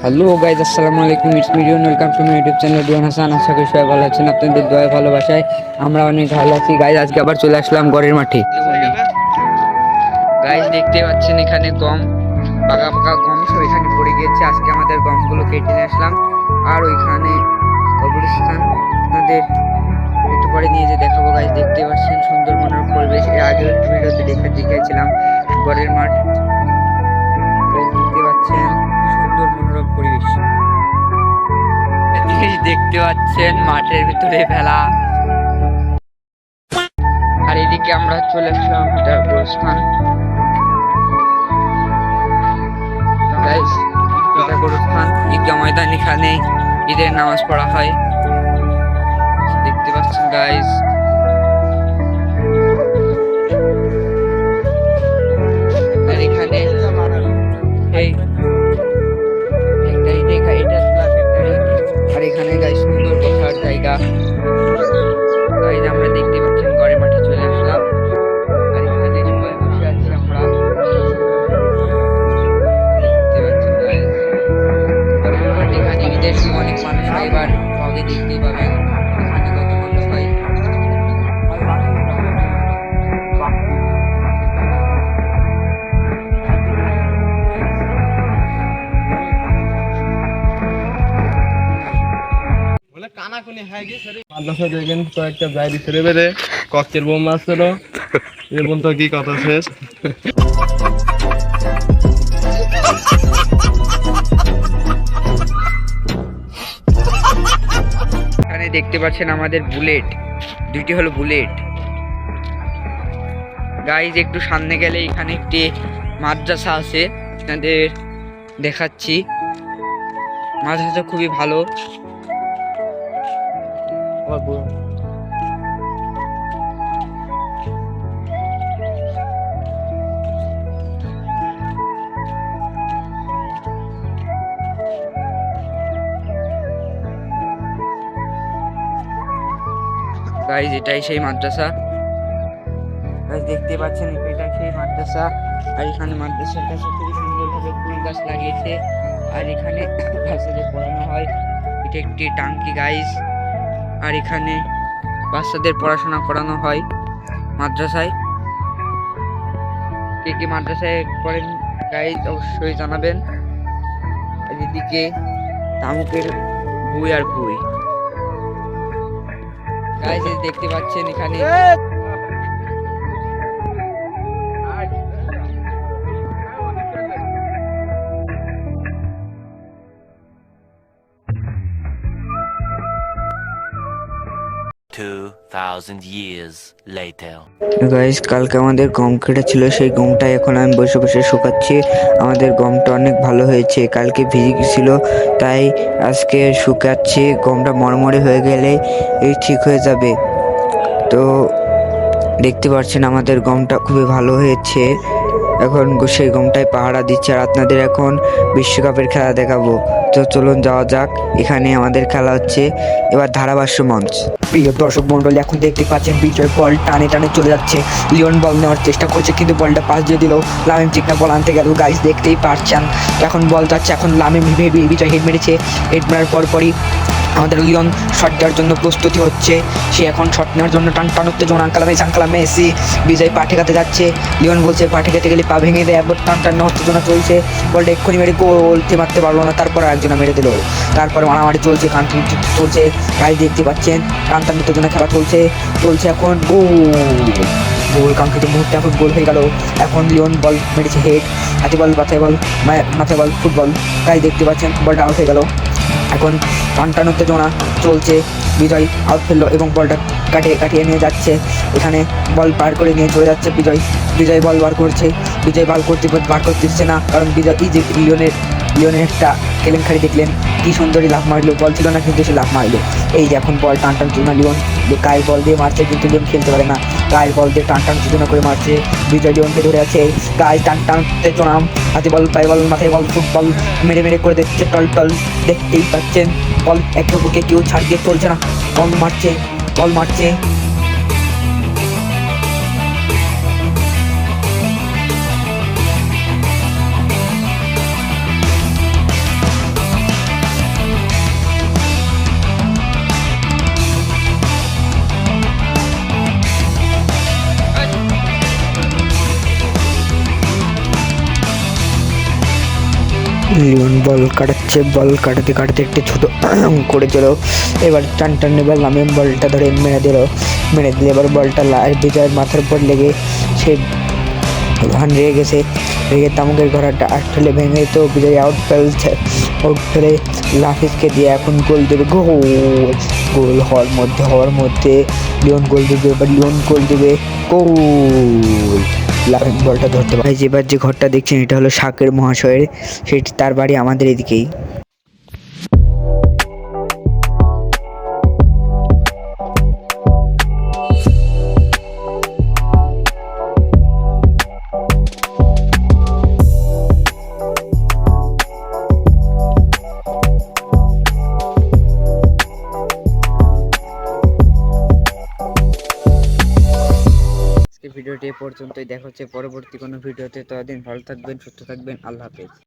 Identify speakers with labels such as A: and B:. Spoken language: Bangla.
A: হ্যালো গাইজ, আসসালামু আলাইকুম। ইটস মিডিয়ন, welcome to my YouTube channel Dion Hasan. আশা করি সবাই ভালো আছেন। আপনাদের দয়া ভালোবাসায় আমরা অনেক ভালো আছি গাইজ। আজকে আবার চলে আসলাম ঘরের মাঠে। গাইজ দেখতে পাচ্ছেন এখানে গম, পাকা পাকা গম সব এখানে পড়ে গিয়েছে। আজকে আমাদের গমগুলো কেটে নিয়ে আসলাম। আর ওইখানে কবরস্থান আপনাদের একটু পরে নিয়ে যে দেখাবো গাইজ। দেখতে পাচ্ছেন সুন্দর মনোরম পরিবেশ। এর আগেও একটু ভিডিওতে দেখিয়েছিলাম ঘরের মাঠ। দেখতে পাচ্ছেন সুন্দর মনোরম পরিবেশ। দেখতে পাচ্ছেন মাঠের ভিতরে ফেলা। আর এদিকে আমরা চলে আসলাম এটা গোরস্থান। এটা গোরস্থান ঈদগাহ ময়দান, এখানে ঈদের নামাজ পড়া হয়। দেখতে পাচ্ছেন গাইস। আর এখানে এই আর এখানে গাইস সুন্দর বসার জায়গা। গাইস আমরা দেখতে পাচ্ছেন ঘরের মাঠে চলে আসলাম। আর এখানে সবাই বসে আছি আমরা। দেখতে পাচ্ছেন গাইস ঘরের মাঠে এখানে ঈদের সময় অনেক মানুষ হয়। এবার আগে দেখতেই পাবেন এখানে কত মানুষ হয়।
B: মাদ্রাসা দেখেন কয়েকটা বাইরে ছেড়ে বেড়ে ককটেল বোম মারছিল। এর তো কি কথা শেষ।
A: এখানে দেখতে পাচ্ছেন আমাদের বুলেট, দুইটি হলো বুলেট। গাইজ একটু সামনে গেলে এখানে একটি মাদ্রাসা আছে, আপনাদের দেখাচ্ছি। মাদ্রাসা খুবই ভালো। গাইজ এটাই সেই মাদ্রাসা। গাইজ দেখতে পাচ্ছেন এটাই সেই মাদ্রাসা। আর এখানে মাদ্রাসার কাছে খুবই সুন্দরভাবে ফুল গাছ লাগিয়েছে। আর এখানে বাচ্চাদের পড়ানো হয়। এটা একটি টাঙ্কি গাইজ। আর এখানে বাচ্চাদের পড়াশোনা করানো হয় মাদ্রাসায়। কে কে মাদ্রাসায় পড়েন গাইজ অবশ্যই জানাবেন। আর এদিকে তামুকের বই আর বই। গাইজ দেখতে পাচ্ছেন এখানে
C: 2000 years later.
A: গাইস কালকে আমাদের গম কেটে ছিল, সেই গমটা এখন আমি বসে বসে শুকাচ্ছি। আমাদের গমটা অনেক ভালো হয়েছে, কালকে ভিজে গেছিল তাই আজকে শুকাচ্ছি। গমটা মরমরে হয়ে গেলে এই ঠিক হয়ে যাবে। তো দেখতে পাচ্ছেন আমাদের গমটা খুবই ভালো হয়েছে। এখন সেই গমটায় পাহারা দিচ্ছে। আর আপনাদের এখন বিশ্বকাপের খেলা দেখাবো। তো চলুন যাওয়া যাক। এখানে আমাদের খেলা হচ্ছে এবার ধারাভাষ্য মঞ্চ। প্রিয় দর্শক মন্ডলী, এখন দেখতে পাচ্ছেন বিজয় বল টানে টানে চলে যাচ্ছে। লিওন বল নেওয়ার চেষ্টা করছে কিন্তু বলটা পাস দিয়ে দিল। লামিম ঠিক না বল আনতে গেল। গাইস দেখতেই পাচ্ছেন এখন বল যাচ্ছে। এখন লামিম বিজয় হেড মেরেছে। হেড মারার পরপরই আমাদের লিওন শট দেওয়ার জন্য প্রস্তুতি হচ্ছে। সে এখন শট নেওয়ার জন্য টান উত্তেজনা। আঙ্কালা মেসি বিজয় পা ঠেকাতে যাচ্ছে। লিওন বলছে পা ঠেকাতে গেলে পা ভেঙে দেয়। একবার টান উত্তেজনা চলছে। বলটা এক্ষুনি মেরে গোল মারতে পারলো না, তারপর একজনা মেরে দিল। তারপর মারামারি চলছে, কান্ট্রি চলছে। গাইস দেখতে পাচ্ছেন টান উত্তেজনা খেলা চলছে। এখন গোল কাঙ্ক্ষিত মুহূর্তে এখন গোল হয়ে গেল। এখন লিওন বল মেরেছে হেড, হাতে বল মাথায় বল ফুটবল। গাইস দেখতে পাচ্ছেন বলটা আউট হয়ে গেল। এখন টান উত্তেজনা চলছে। বিজয় আউট ফেললো এবং বলটা কাটিয়ে নিয়ে যাচ্ছে। এখানে বল পার করে নিয়ে চলে যাচ্ছে বিজয় বল বার করছে। বিজয় বার করতে না, কারণ বিজয় এই যে লিওনের একটা কেলেঙ্কারি দেখলেন, কি সুন্দরই লাফ মারলো। বল ছিল না কিন্তু সে লাফ মারলো। এই যে এখন বল টান চুনা লিওন গায়ের বল দিয়ে মারছে, কিন্তু লিওন খেলতে পারে না। গায়ের বল দিয়ে টান চুনা করে মারছে। বিজয় লিওনকে ধরে আছে। গায়ে টানতে চোনাম, হাতে বল পায়ে বল মাথায় বল ফুটবল মেরে করে দিচ্ছে টল। দেখতেই পাচ্ছেন বল একটা বুকে কেউ ছাড় দিয়ে চলছে না। বল মারছে। লিওন বল কাটাচ্ছে, বল কাটাতে কাটাতে একটু ছোট করেছিল, এবার টান এবার আমি বলটা ধরে মেরে দিলে এবার বলটা বিজয়ের মাথার উপর লেগে সে রেগে গেছে, রেগে তামুকের ঘোড়াটা আসলে ভেঙে তো বিজয় আউট ফেলে লাফিজকে দিয়ে এখন গোল দেবে। গোল হওয়ার মধ্যে লিওন গোল দেবে, এবার লিওন গোল দেবে, গোল। লাফিজ বলটা ধরতে পারে। এবার যে ঘরটা দেখছেন এটা হলো শাকের মহাশয়ের, সেটি তার বাড়ি আমাদের এদিকেই। আজকে ভিডিওটি এ পর্যন্তই, দেখা হচ্ছে পরবর্তী কোনো ভিডিওতে। ততদিন ভালো থাকবেন, সুস্থ থাকবেন, আল্লাহ হাফেজ।